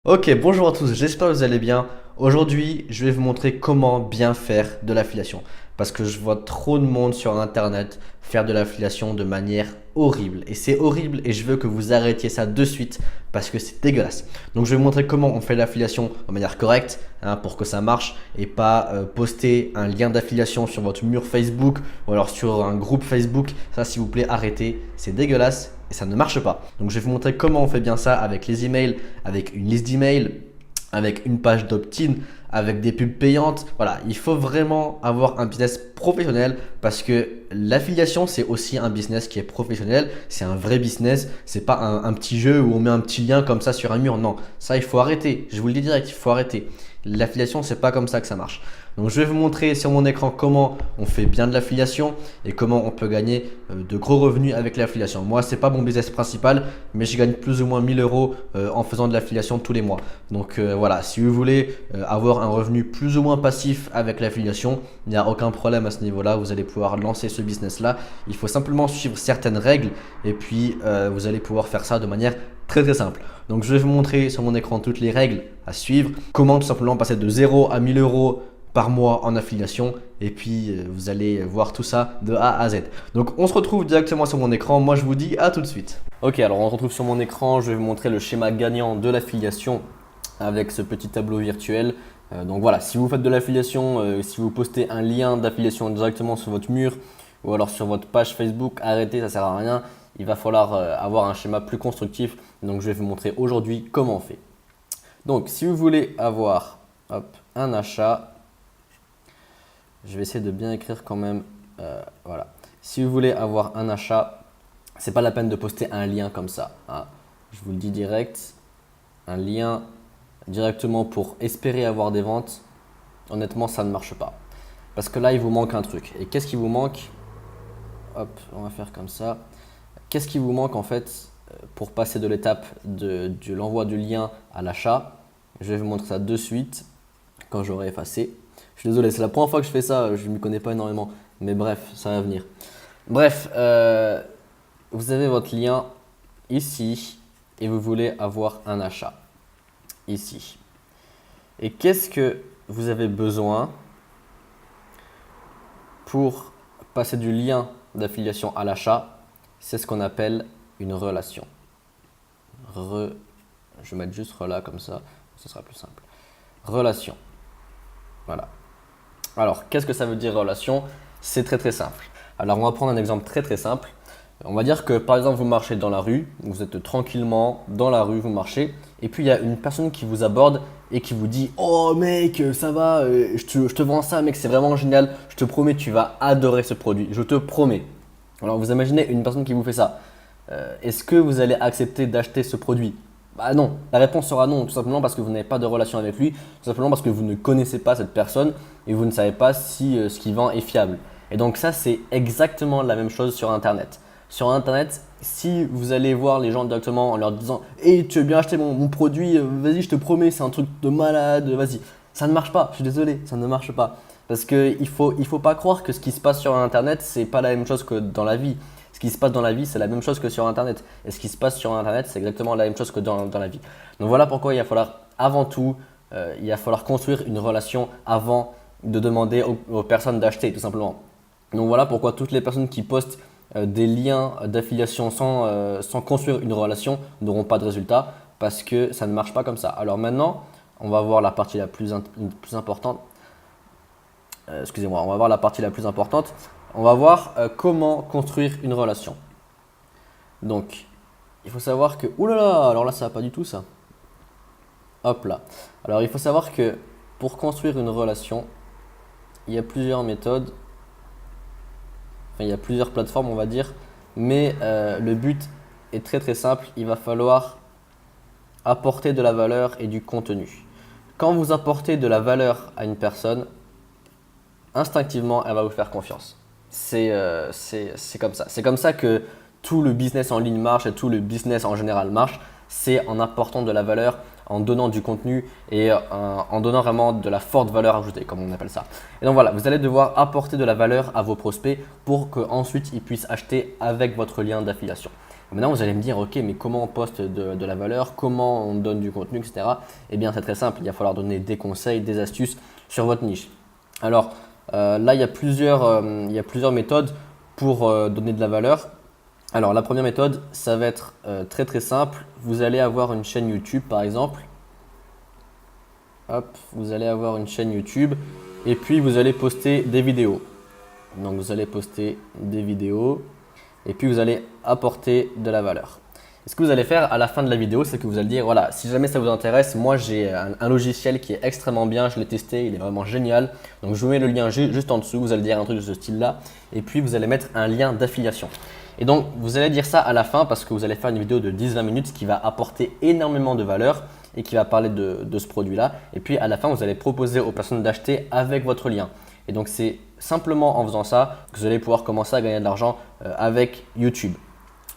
Ok, bonjour à tous, j'espère que vous allez bien. Aujourd'hui, je vais vous montrer comment bien faire de l'affiliation. Parce que je vois trop de monde sur Internet faire de l'affiliation de manière horrible. Et c'est horrible et je veux que vous arrêtiez ça de suite parce que c'est dégueulasse. Donc je vais vous montrer comment on fait l'affiliation de manière correcte pour que ça marche et pas poster un lien d'affiliation sur votre mur Facebook ou alors sur un groupe Facebook. Ça, s'il vous plaît, arrêtez. C'est dégueulasse et ça ne marche pas. Donc je vais vous montrer comment on fait bien ça avec les emails, avec une liste d'emails, avec une page d'opt-in, avec des pubs payantes. Voilà, il faut vraiment avoir un business professionnel parce que l'affiliation, c'est aussi un business qui est professionnel. C'est un vrai business. C'est pas un petit jeu où on met un petit lien comme ça sur un mur. Non, ça, il faut arrêter. Je vous le dis direct, il faut arrêter. L'affiliation, c'est pas comme ça que ça marche. Donc, je vais vous montrer sur mon écran comment on fait bien de l'affiliation et comment on peut gagner de gros revenus avec l'affiliation. Moi, c'est pas mon business principal, mais je gagne plus ou moins 1000 euros en faisant de l'affiliation tous les mois. Donc voilà, si vous voulez avoir un revenu plus ou moins passif avec l'affiliation, il n'y a aucun problème à ce niveau-là. Vous allez pouvoir lancer ce business-là. Il faut simplement suivre certaines règles et puis vous allez pouvoir faire ça de manière très simple. Donc je vais vous montrer sur mon écran toutes les règles à suivre, comment tout simplement passer de 0 à 1000 euros par mois en affiliation et puis vous allez voir tout ça de A à Z. Donc on se retrouve directement sur mon écran. Moi je vous dis à tout de suite. Ok, alors on se retrouve sur mon écran. Je vais vous montrer le schéma gagnant de l'affiliation avec ce petit tableau virtuel. Donc voilà, si vous faites de l'affiliation, si vous postez un lien d'affiliation directement sur votre mur ou alors sur votre page Facebook, arrêtez, ça sert à rien. Il va falloir avoir un schéma plus constructif. Donc je vais vous montrer aujourd'hui comment on fait. Donc si vous voulez avoir un achat, je vais essayer de bien écrire quand même. Voilà. Si vous voulez avoir un achat, c'est pas la peine de poster un lien comme ça. Je vous le dis direct, un lien directement pour espérer avoir des ventes, honnêtement, ça ne marche pas. Parce que là, il vous manque un truc. Et qu'est-ce qui vous manque? On va faire comme ça. Qu'est-ce qui vous manque en fait pour passer de l'étape de l'envoi du lien à l'achat? Je vais vous montrer ça de suite quand j'aurai effacé. Je suis désolé, c'est la première fois que je fais ça, je ne m'y connais pas énormément. Mais bref, ça va venir. Bref, vous avez votre lien ici et vous voulez avoir un achat ici. Et qu'est-ce que vous avez besoin pour passer du lien d'affiliation à l'achat? C'est ce qu'on appelle une relation. Je vais mettre juste rela comme ça, ce sera plus simple. Relation. Voilà. Alors, qu'est-ce que ça veut dire relation? C'est très simple. Alors, on va prendre un exemple très simple. On va dire que par exemple, vous marchez dans la rue, vous êtes tranquillement dans la rue, vous marchez, et puis il y a une personne qui vous aborde et qui vous dit: «Oh mec, ça va, je te vends ça, mec, c'est vraiment génial, je te promets, tu vas adorer ce produit, je te promets.» Alors, vous imaginez une personne qui vous fait ça. Est-ce que vous allez accepter d'acheter ce produit? Bah non, la réponse sera non, tout simplement parce que vous n'avez pas de relation avec lui, tout simplement parce que vous ne connaissez pas cette personne et vous ne savez pas si ce qu'il vend est fiable. Et donc ça, c'est exactement la même chose sur Internet. Sur Internet, si vous allez voir les gens directement en leur disant: «Hey, tu veux bien acheter mon produit, vas-y, je te promets, c'est un truc de malade, vas-y.» Ça ne marche pas, je suis désolé, ça ne marche pas. Parce qu'il ne faut pas croire que ce qui se passe sur Internet, c'est pas la même chose que dans la vie. Ce qui se passe dans la vie, c'est la même chose que sur Internet. Et ce qui se passe sur Internet, c'est exactement la même chose que dans la vie. Donc voilà pourquoi il va falloir avant tout, il va falloir construire une relation avant de demander aux personnes d'acheter, tout simplement. Donc voilà pourquoi toutes les personnes qui postent des liens d'affiliation sans construire une relation n'auront pas de résultat parce que ça ne marche pas comme ça. Alors maintenant, on va voir la partie la plus importante. Excusez-moi, on va voir la partie la plus importante. On va voir comment construire une relation. Donc, il faut savoir que… Ouh là là, alors là, ça va pas du tout ça. Hop là. Alors, il faut savoir que pour construire une relation, il y a plusieurs méthodes. Enfin, il y a plusieurs plateformes, on va dire. Mais le but est très simple. Il va falloir apporter de la valeur et du contenu. Quand vous apportez de la valeur à une personne, instinctivement, elle va vous faire confiance. C'est comme ça. C'est comme ça que tout le business en ligne marche et tout le business en général marche. C'est en apportant de la valeur, en donnant du contenu et en donnant vraiment de la forte valeur ajoutée, comme on appelle ça. Et donc voilà, vous allez devoir apporter de la valeur à vos prospects pour qu'ensuite ils puissent acheter avec votre lien d'affiliation. Maintenant, vous allez me dire, ok, mais comment on poste de la valeur, comment on donne du contenu, etc. Eh bien, c'est très simple, il va falloir donner des conseils, des astuces sur votre niche. Alors là, il y a plusieurs méthodes pour donner de la valeur. Alors la première méthode, ça va être très très simple. Vous allez avoir une chaîne YouTube par exemple. Hop, vous allez avoir une chaîne YouTube et puis vous allez poster des vidéos. Donc vous allez poster des vidéos et puis vous allez apporter de la valeur. Et ce que vous allez faire à la fin de la vidéo, c'est que vous allez dire, voilà, si jamais ça vous intéresse, moi j'ai un logiciel qui est extrêmement bien, je l'ai testé, il est vraiment génial. Donc je vous mets le lien juste en dessous, vous allez dire un truc de ce style-là et puis vous allez mettre un lien d'affiliation. Et donc vous allez dire ça à la fin parce que vous allez faire une vidéo de 10-20 minutes qui va apporter énormément de valeur et qui va parler de ce produit-là. Et puis à la fin, vous allez proposer aux personnes d'acheter avec votre lien. Et donc c'est simplement en faisant ça que vous allez pouvoir commencer à gagner de l'argent avec YouTube,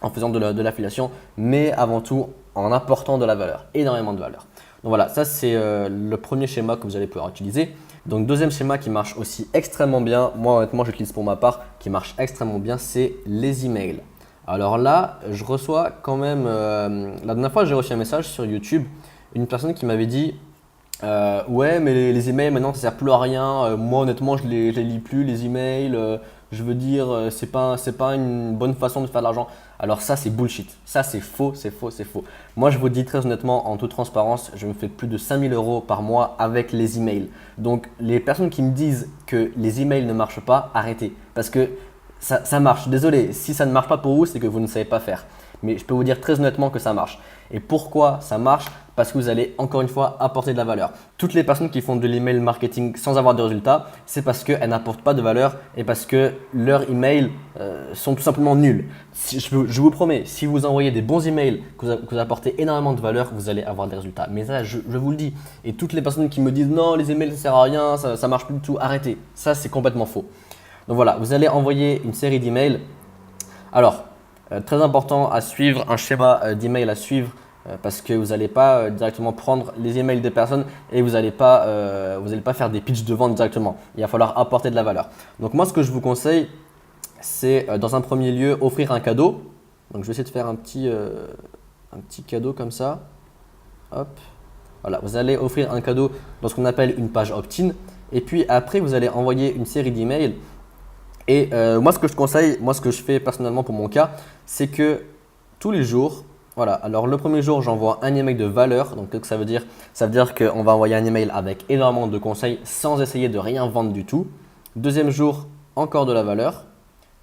en faisant de l'affiliation, mais avant tout en apportant de la valeur, énormément de valeur. Donc voilà, ça c'est le premier schéma que vous allez pouvoir utiliser. Donc deuxième schéma qui marche aussi extrêmement bien, moi honnêtement j'utilise pour ma part, qui marche extrêmement bien, c'est les emails. Alors là, je reçois quand même, la dernière fois j'ai reçu un message sur YouTube, une personne qui m'avait dit ouais, mais les emails maintenant ça sert plus à rien. Moi honnêtement je les lis plus les emails. Je veux dire c'est pas une bonne façon de faire de l'argent. Alors ça c'est bullshit. Ça c'est faux, c'est faux, c'est faux. Moi je vous dis très honnêtement en toute transparence, je me fais plus de 5000 € par mois avec les emails. Donc les personnes qui me disent que les emails ne marchent pas, arrêtez parce que ça marche. Désolé, si ça ne marche pas pour vous, c'est que vous ne savez pas faire. Mais je peux vous dire très honnêtement que ça marche. Et pourquoi ça marche? Parce que vous allez encore une fois apporter de la valeur. Toutes les personnes qui font de l'email marketing sans avoir de résultats, c'est parce qu'elles n'apportent pas de valeur et parce que leurs emails sont tout simplement nuls. Je vous promets, si vous envoyez des bons emails, que vous apportez énormément de valeur, vous allez avoir des résultats. Mais ça, je vous le dis. Et toutes les personnes qui me disent non, les emails ça sert à rien, ça ne marche plus du tout, arrêtez. Ça, c'est complètement faux. Donc voilà, vous allez envoyer une série d'emails. Alors, très important à suivre, un schéma d'email à suivre parce que vous n'allez pas directement prendre les emails des personnes et vous n'allez pas faire des pitchs de vente directement. Il va falloir apporter de la valeur. Donc moi, ce que je vous conseille, c'est dans un premier lieu offrir un cadeau. Donc je vais essayer de faire un petit cadeau comme ça. Hop. Voilà, vous allez offrir un cadeau dans ce qu'on appelle une page opt-in. Et puis après, vous allez envoyer une série d'emails. Et moi, ce que je conseille, moi, ce que je fais personnellement pour mon cas, c'est que tous les jours, voilà, alors le premier jour, j'envoie un email de valeur. Donc, qu'est-ce que ça veut dire? Ça veut dire qu'on va envoyer un email avec énormément de conseils sans essayer de rien vendre du tout. Deuxième jour, encore de la valeur.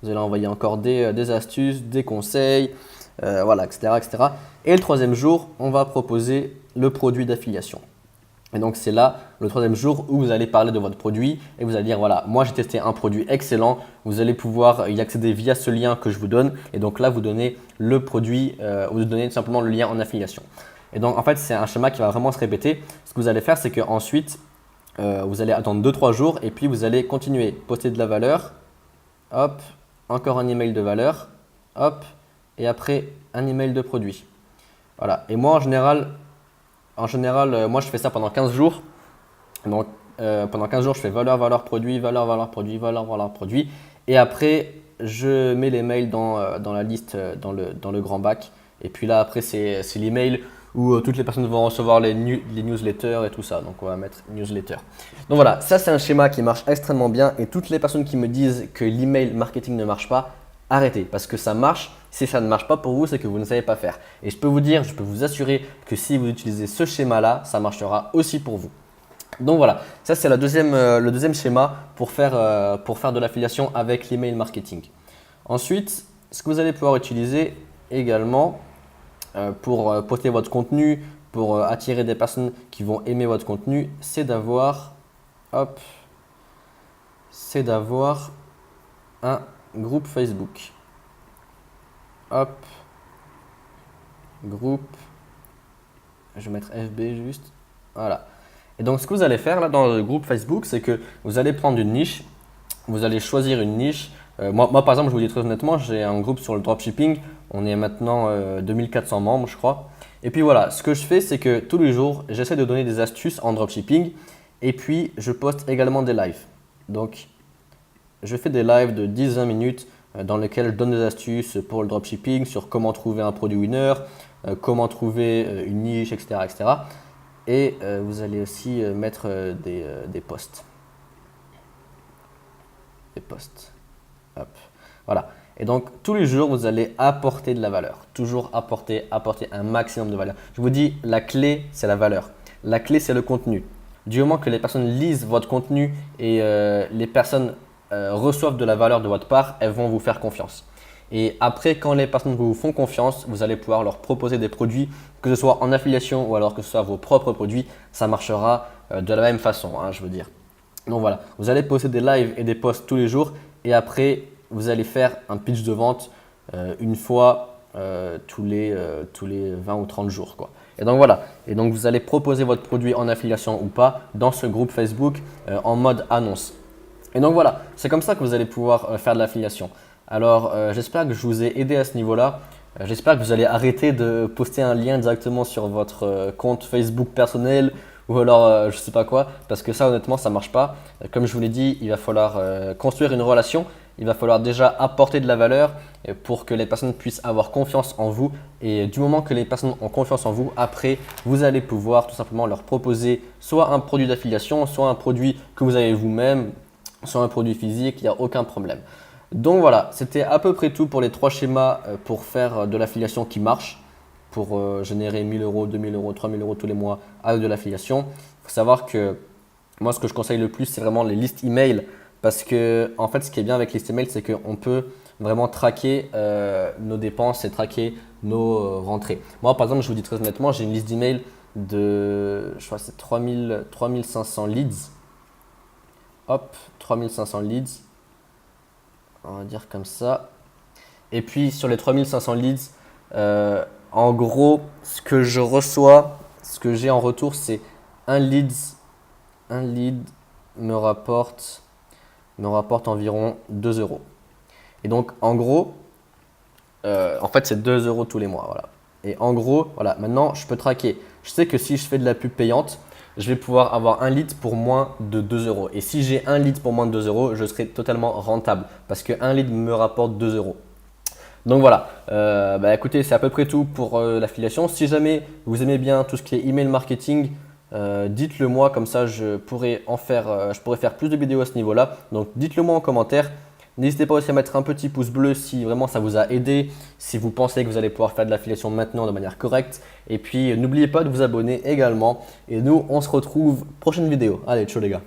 Vous allez envoyer encore des astuces, des conseils, voilà, etc., etc. Et le troisième jour, on va proposer le produit d'affiliation. Et donc, c'est là le troisième jour où vous allez parler de votre produit et vous allez dire voilà, moi j'ai testé un produit excellent. Vous allez pouvoir y accéder via ce lien que je vous donne. Et donc là, vous donnez le produit ou vous donnez tout simplement le lien en affiliation. Et donc, en fait, c'est un schéma qui va vraiment se répéter. Ce que vous allez faire, c'est qu'ensuite, vous allez attendre 2-3 jours et puis vous allez continuer, poster de la valeur. Hop, encore un email de valeur. Hop, et après un email de produit. Voilà. Et moi, en général, moi je fais ça pendant 15 jours. Donc pendant 15 jours, je fais valeur, valeur, produit, valeur, valeur, produit, valeur, valeur, produit. Et après, je mets les mails dans la liste, dans le grand bac. Et puis là, après, c'est l'email où toutes les personnes vont recevoir les newsletters et tout ça. Donc on va mettre newsletter. Donc voilà, ça c'est un schéma qui marche extrêmement bien. Et toutes les personnes qui me disent que l'email marketing ne marche pas, arrêtez parce que ça marche. Si ça ne marche pas pour vous, c'est que vous ne savez pas faire. Et je peux vous dire, je peux vous assurer que si vous utilisez ce schéma-là, ça marchera aussi pour vous. Donc voilà, ça c'est le deuxième schéma pour faire de l'affiliation avec l'email marketing. Ensuite, ce que vous allez pouvoir utiliser également pour poster votre contenu, pour attirer des personnes qui vont aimer votre contenu, c'est d'avoir un groupe Facebook. Hop, groupe, je vais mettre FB juste, voilà. Et donc ce que vous allez faire là dans le groupe Facebook, c'est que vous allez prendre une niche, vous allez choisir une niche. Moi par exemple, je vous dis très honnêtement, j'ai un groupe sur le dropshipping, on est maintenant 2400 membres je crois. Et puis voilà, ce que je fais, c'est que tous les jours, j'essaie de donner des astuces en dropshipping et puis je poste également des lives. Donc je fais des lives de 10-20 minutes dans lequel je donne des astuces pour le dropshipping, sur comment trouver un produit winner, comment trouver une niche, etc. etc. Et vous allez aussi mettre des posts. Des posts. Hop. Voilà. Et donc, tous les jours, vous allez apporter de la valeur. Toujours apporter un maximum de valeur. Je vous dis, la clé, c'est la valeur. La clé, c'est le contenu. Du moment que les personnes lisent votre contenu et les personnes reçoivent de la valeur de votre part, elles vont vous faire confiance. Et après, quand les personnes vous font confiance, vous allez pouvoir leur proposer des produits, que ce soit en affiliation ou alors que ce soit vos propres produits, ça marchera de la même façon, hein, je veux dire. Donc voilà, vous allez poster des lives et des posts tous les jours et après, vous allez faire un pitch de vente une fois tous les 20 ou 30 jours, quoi. Et donc voilà, et donc vous allez proposer votre produit en affiliation ou pas dans ce groupe Facebook en mode annonce. Et donc voilà, c'est comme ça que vous allez pouvoir faire de l'affiliation. Alors j'espère que je vous ai aidé à ce niveau-là. J'espère que vous allez arrêter de poster un lien directement sur votre compte Facebook personnel ou alors je sais pas quoi, parce que ça honnêtement ça marche pas. Comme je vous l'ai dit, il va falloir construire une relation. Il va falloir déjà apporter de la valeur pour que les personnes puissent avoir confiance en vous. Et du moment que les personnes ont confiance en vous, après, vous allez pouvoir tout simplement leur proposer soit un produit d'affiliation, soit un produit que vous avez vous-même, soit un produit physique, il n'y a aucun problème. Donc voilà, c'était à peu près tout pour les 3 schémas pour faire de l'affiliation qui marche, pour générer 1000 euros, 2000 euros, 3000 euros tous les mois avec de l'affiliation. Il faut savoir que moi, ce que je conseille le plus, c'est vraiment les listes email. Parce que, en fait, ce qui est bien avec liste email, c'est qu'on peut vraiment traquer nos dépenses et traquer nos rentrées. Moi, par exemple, je vous dis très honnêtement, j'ai une liste d'email de, je crois que c'est 3500 leads. Hop, 3500 leads. On va dire comme ça. Et puis, sur les 3500 leads, en gros, ce que je reçois, ce que j'ai en retour, c'est un lead me rapporte environ 2 euros. Et donc, en gros, en fait, c'est 2 euros tous les mois. Voilà. Et en gros, voilà, maintenant, je peux traquer. Je sais que si je fais de la pub payante, je vais pouvoir avoir un lead pour moins de 2 euros. Et si j'ai un lead pour moins de 2 euros, je serai totalement rentable parce qu'un lead me rapporte 2 euros. Donc voilà, écoutez, c'est à peu près tout pour l'affiliation. Si jamais vous aimez bien tout ce qui est email marketing, dites-le moi, comme ça je pourrais faire plus de vidéos à ce niveau-là. Donc dites-le moi en commentaire. N'hésitez pas aussi à mettre un petit pouce bleu si vraiment ça vous a aidé, si vous pensez que vous allez pouvoir faire de l'affiliation maintenant de manière correcte. Et puis n'oubliez pas de vous abonner également. Et nous, on se retrouve prochaine vidéo. Allez, ciao les gars.